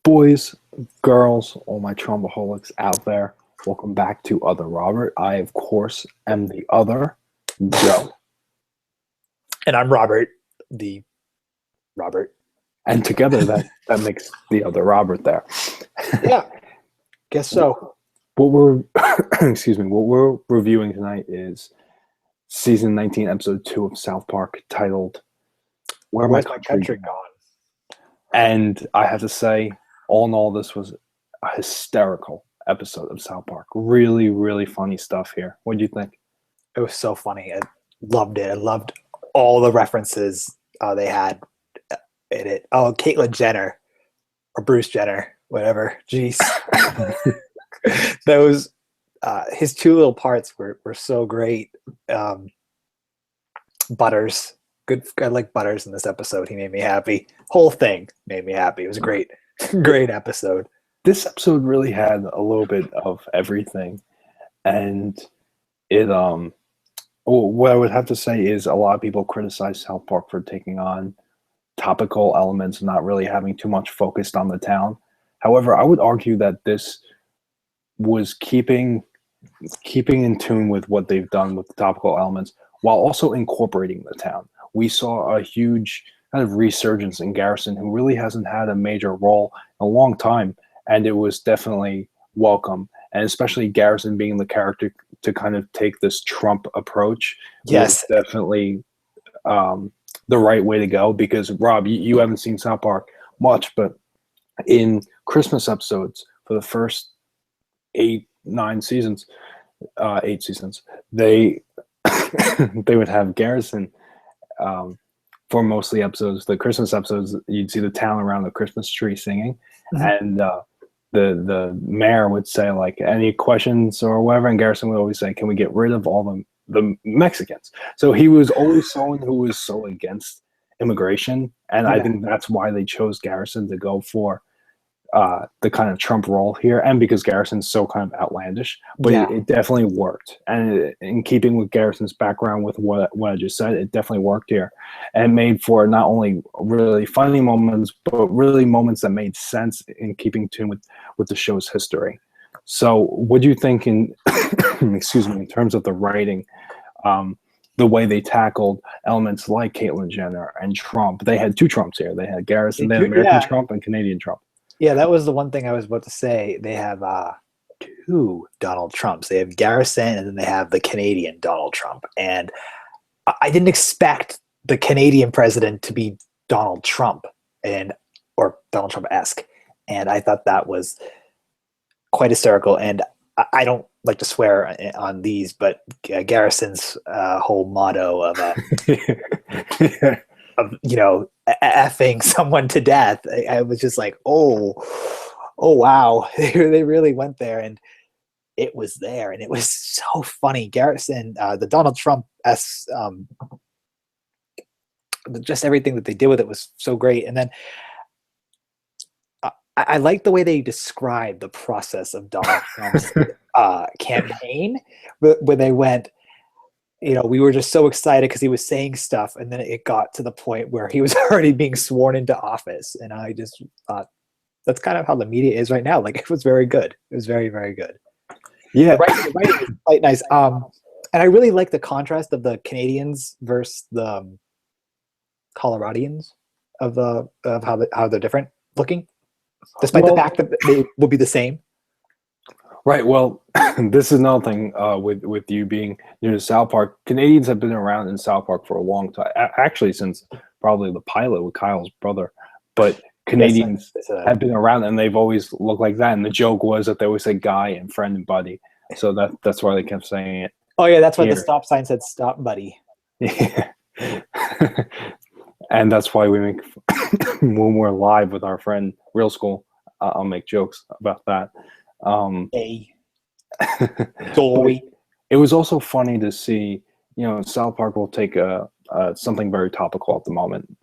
Boys, girls, all my Trumpaholics out there, welcome back to Otherobert. I, of course, am the other Joe. And I'm Robert, the Robert. And together that makes the other Robert there. Yeah, guess so. What we're what we're reviewing tonight is season 19, episode 2 of South Park, titled Where's My Country Gone? And I have to say, all in all, this was a hysterical episode of South Park. Really, really funny stuff here. What do you think? It was so funny. I loved it. I loved all the references they had in it. Oh, Caitlyn Jenner or Bruce Jenner, whatever. Jeez. Those his two little parts were so great. Butters. Good. I like Butters in this episode. He made me happy. Whole thing made me happy. It was a great episode. This episode really had a little bit of everything, and what I would have to say is a lot of people criticize South Park for taking on topical elements and not really having too much focused on the town. However, I would argue that this was keeping in tune with what they've done with the topical elements while also incorporating the town. We saw a huge kind of resurgence in Garrison, who really hasn't had a major role in a long time, and it was definitely welcome. And especially Garrison being the character to kind of take this Trump approach, Yes, was definitely the right way to go. Because Rob, you haven't seen South Park much, but in Christmas episodes for the first 8 seasons, they they would have Garrison. For most of the episodes, the Christmas episodes, you'd see the town around the Christmas tree singing, and the mayor would say, like, any questions or whatever, and Garrison would always say, can we get rid of all the Mexicans? So he was always someone who was so against immigration, and I think that's why they chose Garrison to go for the kind of Trump role here, and because Garrison's so kind of outlandish, but it definitely worked. And in keeping with Garrison's background with what I just said, it definitely worked here, and made for not only really funny moments, but really moments that made sense in keeping tune with the show's history. So what do you think in excuse me, in terms of the writing, the way they tackled elements like Caitlyn Jenner and Trump? They had two Trumps here. They had Garrison, they had American Trump and Canadian Trump. Yeah, that was the one thing I was about to say. They have two Donald Trumps. They have Garrison, and then they have the Canadian Donald Trump. And I didn't expect the Canadian president to be Donald Trump or Donald Trump-esque. And I thought that was quite hysterical. And I don't like to swear on these, but Garrison's whole motto of effing someone to death. I was just like, oh wow, they really went there, and it was there, and it was so funny. Garrison, the Donald Trump just everything that they did with it was so great. And then I like the way they described the process of Donald Trump's campaign, where they went, we were just so excited because he was saying stuff, and then it got to the point where he was already being sworn into office. And I just thought that's kind of how the media is right now. Like, it was very good. It was very, very good. Yeah. The writing was quite nice. And I really like the contrast of the Canadians versus the Coloradians of how they're different looking, despite the fact that they will be the same. Right. Well, this is another thing with you being new to South Park. Canadians have been around in South Park for a long time, actually since probably the pilot with Kyle's brother. But Canadians have been around, and they've always looked like that. And the joke was that they always say guy and friend and buddy. So that's why they kept saying it. Oh, yeah, that's why the stop sign said stop, buddy. Yeah. And that's why we make, when we're live with our friend Real School, I'll make jokes about that. It was also funny to see, South Park will take something very topical at the moment,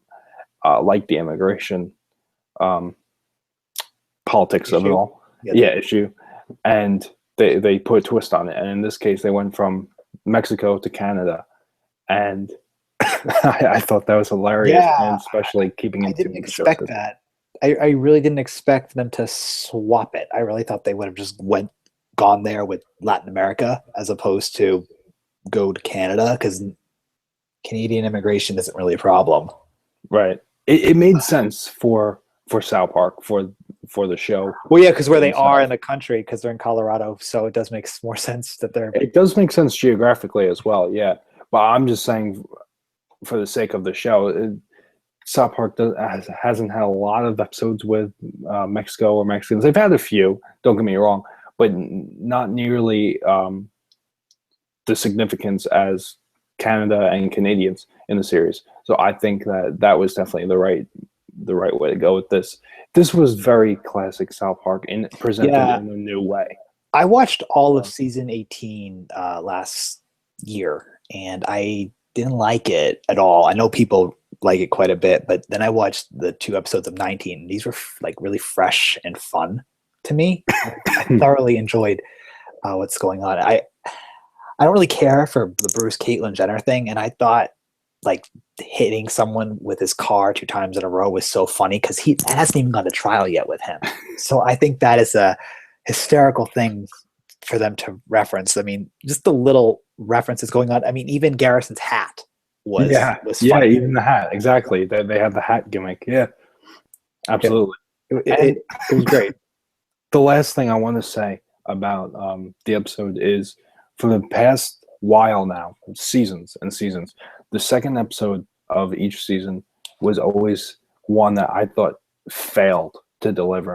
like the immigration politics of it all, issue, and they put a twist on it. And in this case, they went from Mexico to Canada, and I thought that was hilarious, and especially keeping into I didn't expect that. I really didn't expect them to swap it. I really thought they would have just gone there with Latin America as opposed to go to Canada, because Canadian immigration isn't really a problem. Right. It made sense for South Park for the show Well, yeah, because where they are itself. in the country, because they're in Colorado, so it does make more sense that they're. It does make sense geographically as well, yeah. But I'm just saying, for the sake of the show, South Park hasn't had a lot of episodes with Mexico or Mexicans. They've had a few, don't get me wrong, but not nearly the significance as Canada and Canadians in the series. So I think that was definitely the right way to go with this. This was very classic South Park and presented Yeah. in a new way. I watched all of season 18 last year, and I didn't like it at all. I know people like it quite a bit, but then I watched the 2 episodes of 19. These were like really fresh and fun to me. I thoroughly enjoyed what's going on. I don't really care for the Bruce Caitlyn Jenner thing, and I thought like hitting someone with his car 2 times in a row was so funny, because he hasn't even gone to trial yet with him. So I think that is a hysterical thing for them to reference. I mean, just the little references going on. I mean, even Garrison's hat was funny. Even the hat, exactly. They had the hat gimmick. Yeah, absolutely. It was great. The last thing I want to say about the episode is, for the past while now, seasons and seasons, the second episode of each season was always one that I thought failed to deliver.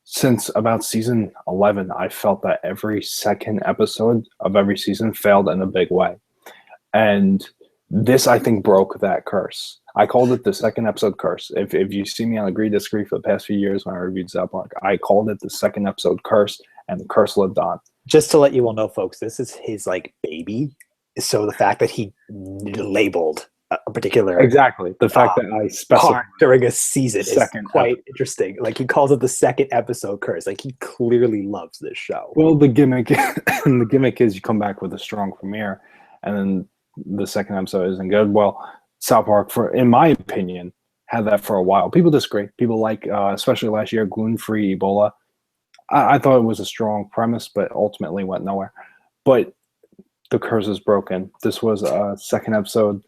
Since about season 11, I felt that every second episode of every season failed in a big way. And this, I think, broke that curse. I called it the second episode curse. If you see me on Agree Disagree for the past few years when I reviewed South Park, I called it the second episode curse, and the curse lived on. Just to let you all know, folks, this is his like baby. So the fact that he labeled a particular Exactly. The fact that I specified during a season is quite interesting. Like, he calls it the second episode curse. Like, he clearly loves this show. Well, the gimmick is you come back with a strong premiere, and then the second episode isn't good. Well, South Park, in my opinion, had that for a while. People disagree. People like, especially last year, gluten-free Ebola. I thought it was a strong premise, but ultimately went nowhere. But the curse is broken. This was a second episode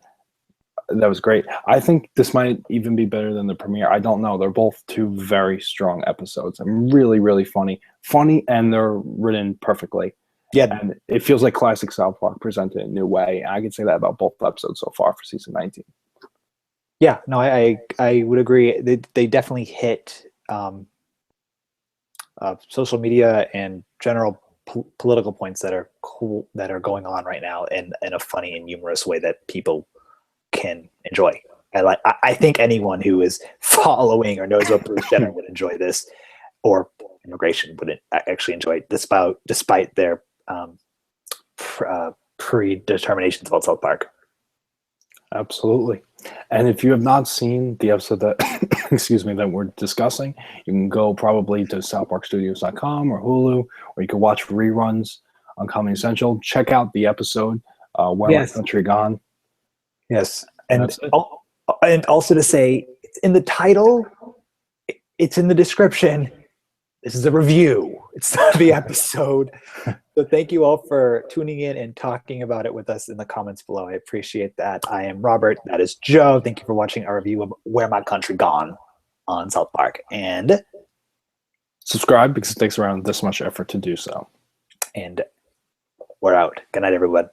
that was great. I think this might even be better than the premiere. I don't know. They're both 2 very strong episodes and really, really funny. Funny, and they're written perfectly. Yeah. And it feels like classic South Park presented in a new way. I can say that about both episodes so far for season 19. Yeah, no, I would agree. They definitely hit social media and general political points that are cool, that are going on right now in a funny and humorous way that people can enjoy. I think anyone who is following or knows what Bruce Jenner would enjoy this, or immigration would actually enjoy it, despite their predeterminations about South Park. Absolutely. And if you have not seen the episode that that we're discussing, you can go probably to southparkstudios.com or Hulu, or you can watch reruns on Comedy Central. Check out the episode, Where My Country Gone. Yes. And also to say, it's in the title, it's in the description. This is a review. It's not the episode. So thank you all for tuning in and talking about it with us in the comments below. I appreciate that. I am Robert. That is Joe. Thank you for watching our review of Where My Country Gone on South Park. And subscribe, because it takes around this much effort to do so. And we're out. Good night, everyone.